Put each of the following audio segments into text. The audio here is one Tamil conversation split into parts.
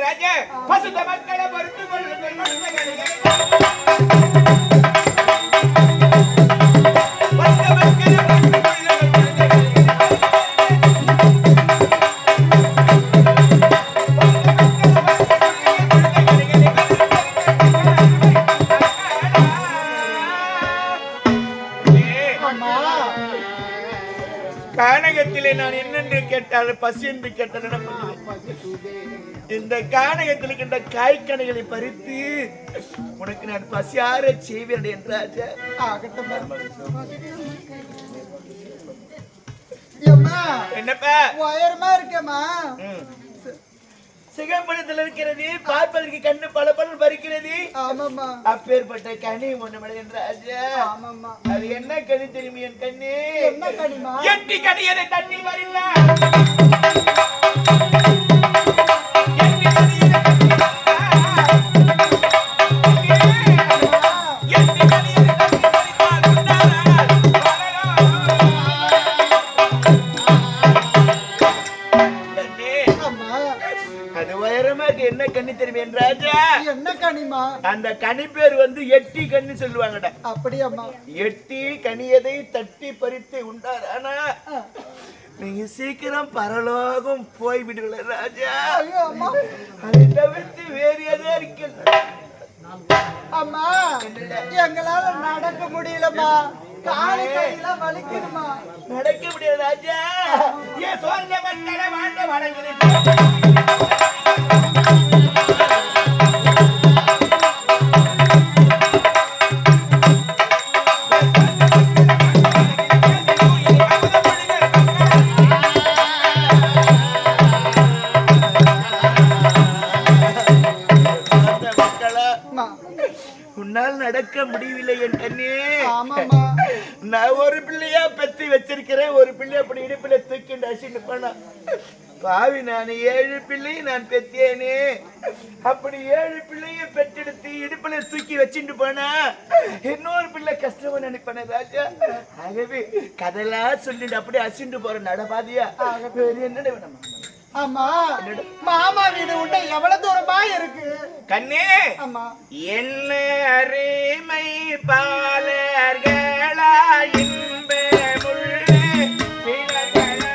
ராஜா பசுத்த மக்களை பொறுத்து கொள்ளுங்கள். கானகத்திலே நான் என்னென்று கேட்டாலும் பசி என்று கேட்டால் இந்த கானகத்தில் இருக்கின்ற காய்கனிகளை பறித்து உனக்கு நான் பசியார செய்வேன் என்றாச்ச. என்னப்பா உயரமா இருக்கேம்மா, சிகம்பரத்தில் இருக்கிறது, பார்ப்பதற்கு கண்ணு பல பலன் பறிக்கிறது. ஆமாம்மா, அப்பேற்பட்ட கனி ஒண்ணு என்றாச்சா. ஆமாம்மா, அது என்ன கனி தெரியுமா என் கண்ணு? என்ன கனிமா? எட்டி கனியதை தண்ணி வரல. என்ன கண்ணி தெரியுமா என்றாச்சா? என்ன கனிமா? அந்த கனி பேர் வந்து எட்டி கண்ணி சொல்லுவாங்கடா. அப்படியாம்மா? எட்டி கனியதை தட்டி பறித்து உண்டார். ஆனா நீங்க சீக்கிரம் பரலோகம் போய் விடுவீங்க ராஜா. அதை தவிர்த்து வேறு எதா இருக்கு அம்மா? எங்களால நடக்க முடியலம்மா, காலை கையெல்லாம் வலிக்குதுமா. நடக்க முடியாது ராஜா. ஏன் சோர்ந்த மக்களை வாழ்ந்த வழங்குது. உன்னால் நடக்க முடியவில்லை என் கண்ணே. நான் ஒரு பிள்ளையா பெத்து வச்சிருக்கிறேன், ஒரு பிள்ளை அப்படி இடுப்புல தூக்கிட்டு அசிட்டு போனா பாவி. நான் 7 பிள்ளையை நான் பெத்தேனே, அப்படி 7 பிள்ளைய பெற்றெடுத்து இடுப்புல தூக்கி வச்சுட்டு போனா இன்னொரு பிள்ளை கஷ்டமா நினைப்பேன் ராஜா. ஆகவே கதெல்லாம் சொல்லிட்டு அப்படியே அசிண்டு போற நடபாதியா. என்ன வேணுமா? ஆமா, மாமா வீடு உண்ட எவ்வளவு தூரமா இருக்கு கண்ணே? ஆமா, என்ன அருமை பாலர்களா இன்ப முள்ளே சிலர்களா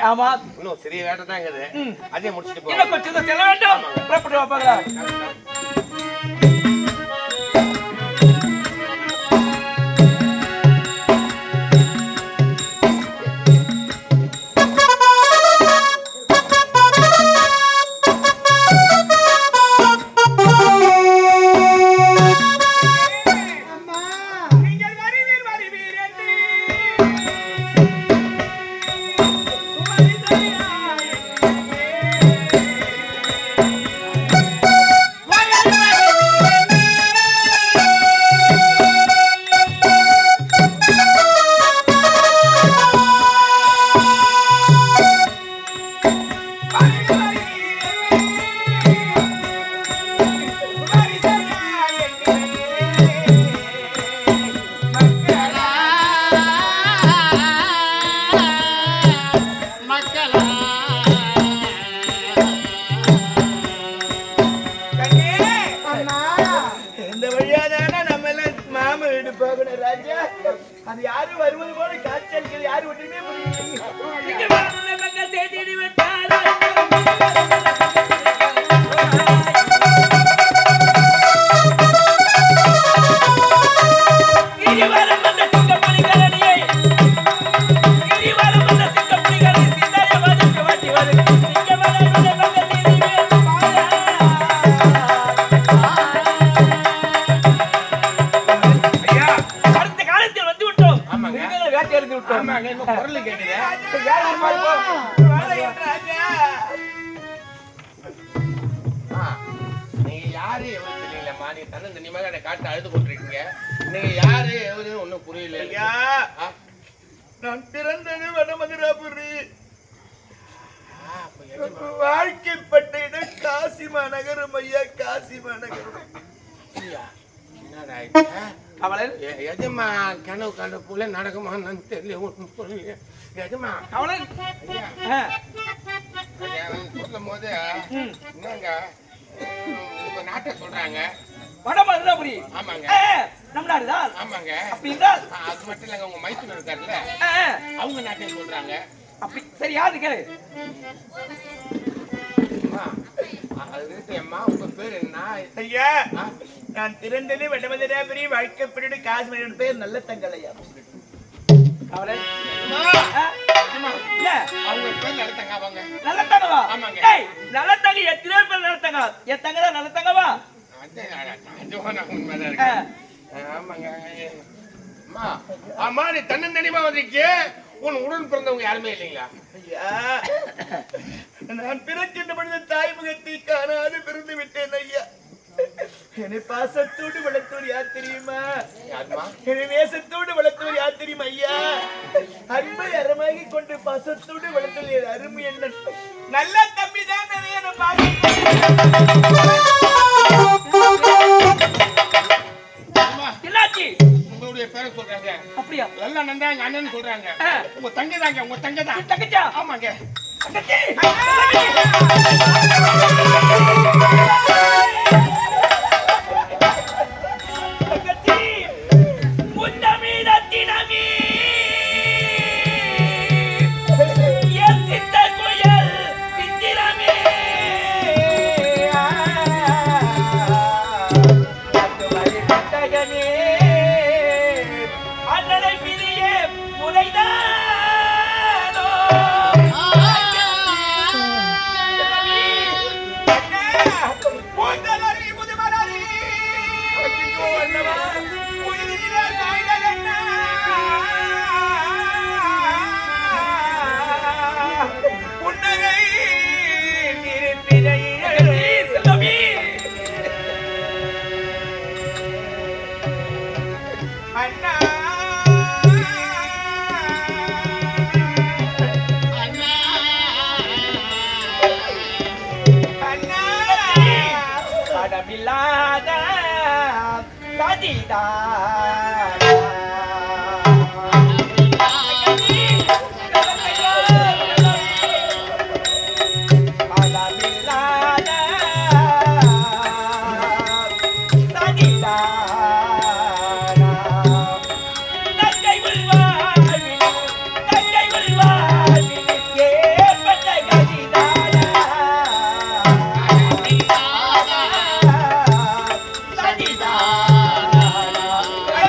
ஆமா, இன்னும் சிறிய வேட்டை தான் இருக்குது. அதே முடிச்சுட்டு போறோம். கொஞ்சம் செல்ல வேண்டும். புறப்பட்டு வாங்க. நீங்கள் வருவீர் வருவீர் என்று கூட்டிட்டு போகணும் ராஜா. அது யாரும் வருவது போல காட்சி அளிக்கிறது யாரும் ஒன்றுமே நான் பிறந்தது வடமதுராபுரி. வாழ்க்கைப்பட்ட இடம் காசி மாநகரம் ஐயா, காசி மாநகரம். எஜமா கனவு கண்ட போல நடக்குமான்னு தெரியல. ஒன்றும் புரியல எஜமா. சொல்லும் போது என்னங்க உங்க நாட்டை சொல்றாங்க வடமதுராபுரி. ஆமாங்க, நம்ம நாடுதான். ஆமாங்க. அப்படி என்றால் அது மட்டும் இல்லைங்க, உங்க மைசூர் இருக்காருல்ல அவங்க நாட்டை சொல்றாங்க. அப்படி சரி, யாரு கேளு. அம்மா உங்க பேர் என்ன ஐயா? நான் பிறந்தது வடமதுராபுரி, வாழ்க்கைப்பட்ட காஷ்மீர் பேர் நல்ல தங்கலையா. அவங்க பேர் நடத்தாங்க. அவங்க நல்லத்தங்கவா? ஆமாங்க. நல்லத்தங்க எத்தனை பேர் நல்லத்தங்க? என் தங்கடா நல்லத்தங்கவா? உண்மைதான் இருக்கு. ஆமாங்க. அம்மா நீ தன்னந்தனிமா வந்திருக்கே, உன் உடன் பிறந்தவங்க யாருமே இல்லைங்களா? ஐயா, நான் பிறக்கின்ற பொழுது தாய் முகத்தை காணாது பிறந்து விட்டேன் ஐயா. என்னை பாசத்தோடு வளர்த்தவர் யார் தெரியுமா? என்னை நேசத்தோடு வளர்த்தவர் யார் தெரியுமா ஐயா? அன்பை அறமாகி கொண்டு பாசத்தோடு வளர்த்தவர் அருமை என்ன நல்ல தம்பிதான். உங்களுடைய பேரை சொல்றாங்க. அப்படியா? எல்லாம் நந்தா எங்க அண்ணன் சொல்றாங்க. உங்க தங்கை தாங்க. உங்க தங்கை தான். தங்கச்சா? ஆமாங்க.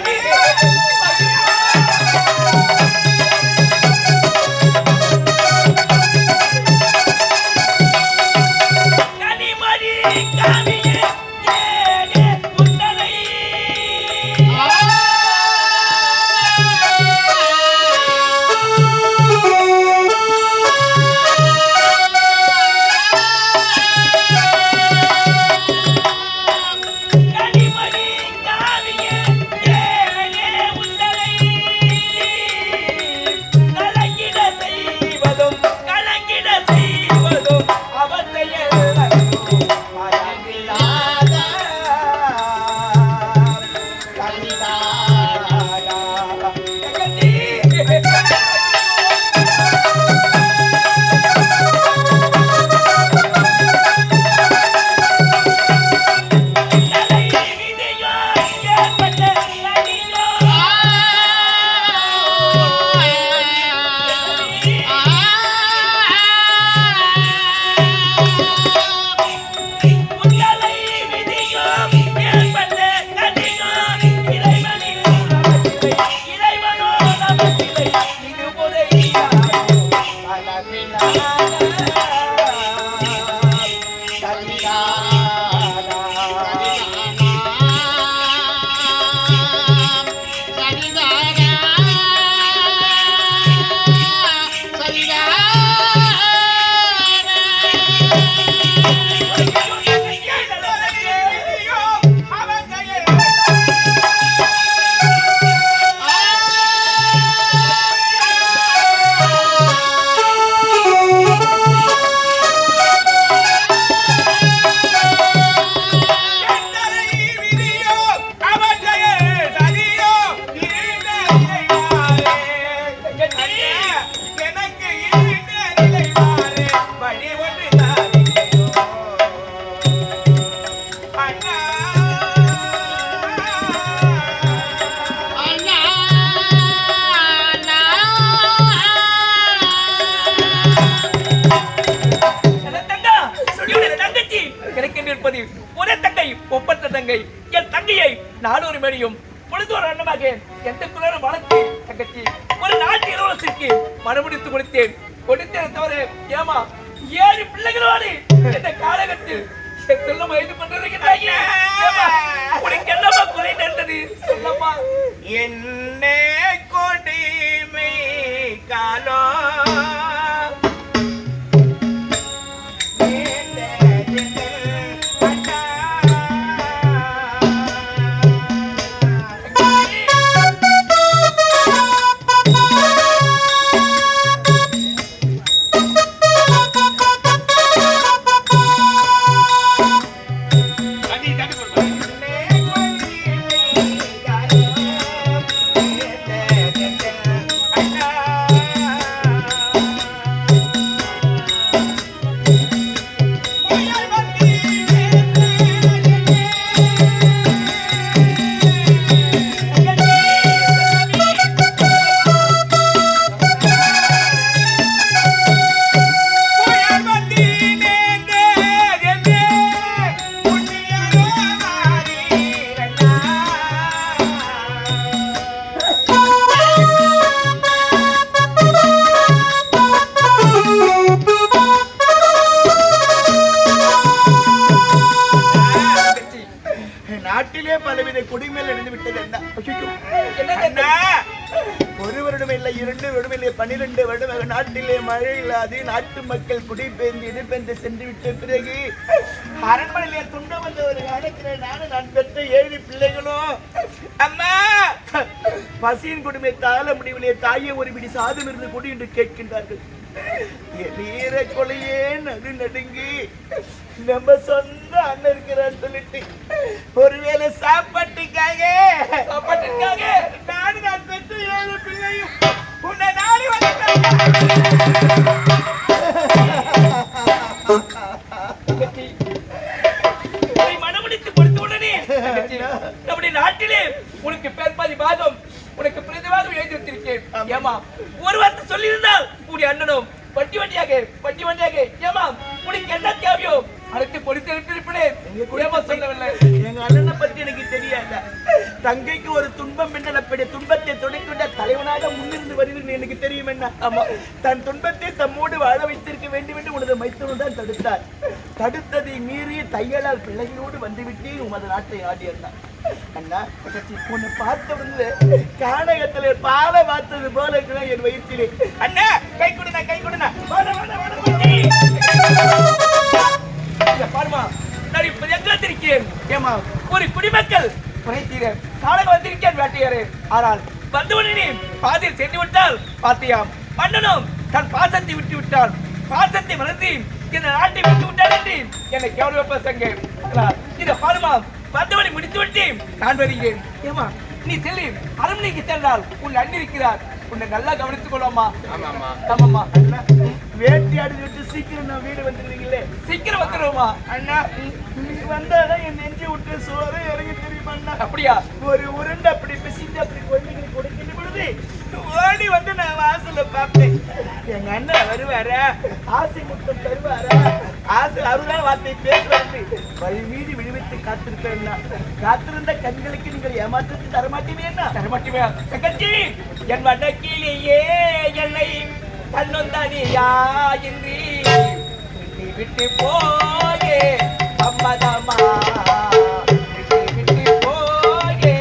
Hey! தங்கை என் தங்கையை நானூறு மணியும் பொழுது ஒரு அண்ணமாக எந்த குலரும் வளர்த்து தங்கச்சி ஒரு நாட்டு இளவரசிற்கு மனமுடித்து கொடுத்தேன் தவிர ஏமா 7 பிள்ளைகளோடு இந்த காலகத்தில் செல்லம் வயது கொண்டிருக்கிறாயே உனக்கு என்னமா குறை நேர்ந்தது சொல்லம்மா என்ன கொடிமை காலம் நாட்டிலே பலவித குடிமேல் இருந்து விட்டது அண்ணா. ஒரு வருடம் இல்லை 2 வருடம் இல்லை 12 வருடம் நாட்டிலே மழை இல்லாது நாட்டு மக்கள் குடிபெயர்ந்து இடம்பெயர்ந்து சென்று விட்ட பிறகு அரண்மனையிலே துண்டம் வந்த ஒரு காலத்தில் நான் பெற்ற 7 பிள்ளைகளும் அம்மா பசியின் கொடுமை தாழ முடியவில்லை, தாயே ஒரு பிடி சாதம் இருந்து கொடு என்று கேட்கின்றார்கள். வீர கொலையே நடுங்கி நம்ம சொந்த அண்ணன் இருக்கிறான்னு சொல்லிட்டு ஒருவேளை சாப்பாட்டுக்காக நான் பெற்ற 7 பிள்ளையும் உன்னை நாடி மனமுடித்து கொடுத்த உடனே நம்முடைய நாட்டிலே உனக்கு பேர்பாதி பாதம் உனக்கு பிரதிவாதம் எழுதி வைத்திருக்கேன். ஏமா ஒரு வார்த்தை சொல்லியிருந்தால் உடைய அண்ணனும் வண்டி வண்டியாக ஏமா உனக்கு என்ன தேவையோ அடுத்து பொறுத்து இருப்பேன். சொல்லவில்லை எங்க அண்ணனை பத்தி எனக்கு தெரியாத. தங்கைக்கு ஒரு துன்பம் என்றப்படி துன்பத்தை துடைத்துள்ள தலைவனாக முன்னிருந்து வருகிறது எனக்கு தெரியும். என்ன ஆமா, தன் துன்பத்தை தம்மோடு வாழ வைத்திருக்க வேண்டும் என்று உனது மைத்தனும் தான் தடுத்தார். தடுத்ததை மீறி தையலால் பிள்ளைகளோடு வந்துவிட்டு உமது நாட்டை ஆடியிருந்தான். அண்ணா உன்னை பார்த்த உடனே கானகத்திலே பாலை பார்த்தது போல இருக்கிறேன் என் வயிற்றிலே. அண்ணா கை கொடுனா பாருமா, நான் இப்ப எங்க வந்திருக்கேன்? ஏமா ஒரு குடிமக்கள் குறைத்தீரன் காலங்க வந்திருக்கேன் வேட்டையாரு. ஆனால் வந்தவனே பாதையில் சென்று விட்டால் பாத்தியாம் மன்னனும் தன் பாசத்தை விட்டு விட்டான். பாசத்தை மறந்து இந்த நாட்டை விட்டு விட்டான் என்று என்னை கேவல பசங்க. இத பாருமா, வந்தவனை முடித்து விட்டு நான் வருகிறேன். ஏமா நீ செல்லி அரண்மனைக்கு சென்றால் உன் அண்ணி இருக்கிறார், உன்னை நல்லா கவனித்துக் கொள்வாமா. ஆமாம்மா அண்ணா, வேட்டையாடி விட்டு சீக்கிரம் நான் வீடு வந்துருவீங்களே. சீக்கிரம் வந்துடுவோமா அண்ணா, நீ வந்தாதான் என் நெஞ்சு விட்டு சோறு இறங்கி தெரியுமா அண்ணா. அப்படியா? ஒரு உருண்டை அப்படி பிசிந்து அப்படி குழந்தைங்களுக்கு கொடுக்கின்ற பொழுது ஓடி வந்து நான் வாசல்ல பார்த்தேன். எங்க அண்ணன் வருவாரா, ஆசை முத்தம் தருவாரா, ஆசை அருளா வார்த்தை பேசுவாரு. வழி மீறி விடுவித்து காத்திருப்பேன். காத்திருந்த கண்களுக்கு நீங்கள் ஏமாற்றத்தை தரமாட்டீங்கன்னா தரமாட்டீங்க சகச்சி. என் வடக்கிலேயே என்னை தன்னொந்தனியா இன்றி விட்டு போயே சம்மதமா விட்டு போயே.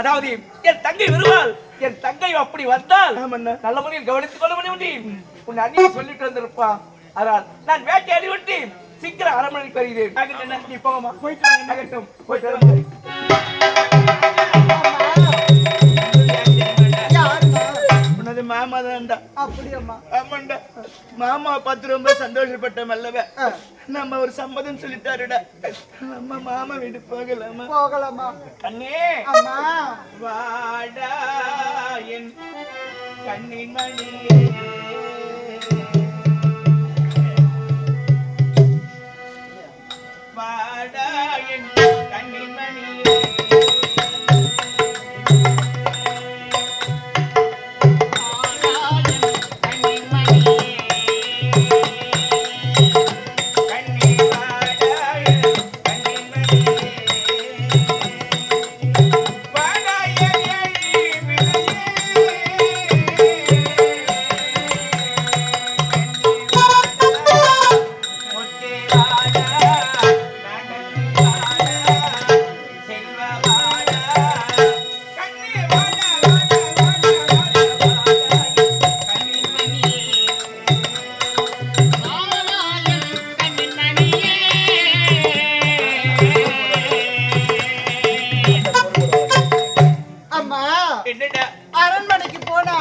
அதாவது என் தங்கை வருவாள், என் தங்கை அப்படி வந்தால் ஆமண்ணா. நல்ல முறையில் கவனித்துக் கொள்ள முடியும். உன் அண்ணியை சொல்லிட்டு வந்திருப்பா. அதனால் நான் வேட்டையாடி விட்டு சீக்கிரம் அரண்மனைக்கு வருகிறேன். ஆகட்டும், நீ போகமா. போயிட்டு வாங்க. ஆகட்டும், போயிட்டு வாங்க. யாருமா? உனது மாமா தான்டா. அப்படியாம்மா? ஆமாண்டா. மாமா பார்த்து ரொம்ப சந்தோஷப்பட்ட மல்லவ. நம்ம ஒரு சம்மதம் சொல்லிட்டாருடா. நம்ம மாமா வீடு போகலாமா? போகலாமா? அண்ணே அம்மா வாடா என் கண்ணின் மணியே, வாடா என் கண்ணின் மணியே, கண்ணி வாடா என் கண்ணின் மணியே, வாடா என் எழி விழியே, முத்தே வாடா நடந்து வாடா செல்வ வாடா, கண்ணி வாடா வாடா வாடா வாடா கண்ணின் மணியே. அம்மா என்னடா அரண்மனைக்கு போனா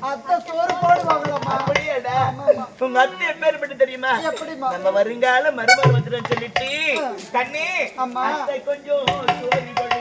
அத்தை சோறு போடுவாங்களம்மா. அப்படியாடா? ஆமாம்மா. உங்க அத்தை எப்பேற்பட்டு தெரியுமா? எப்படிம்மா? நம்ம வருங்கால மருமகள் வந்துடும் சொல்லிட்டு கண்ணே அம்மா. அத்தை கொஞ்சம் சோறு போடு.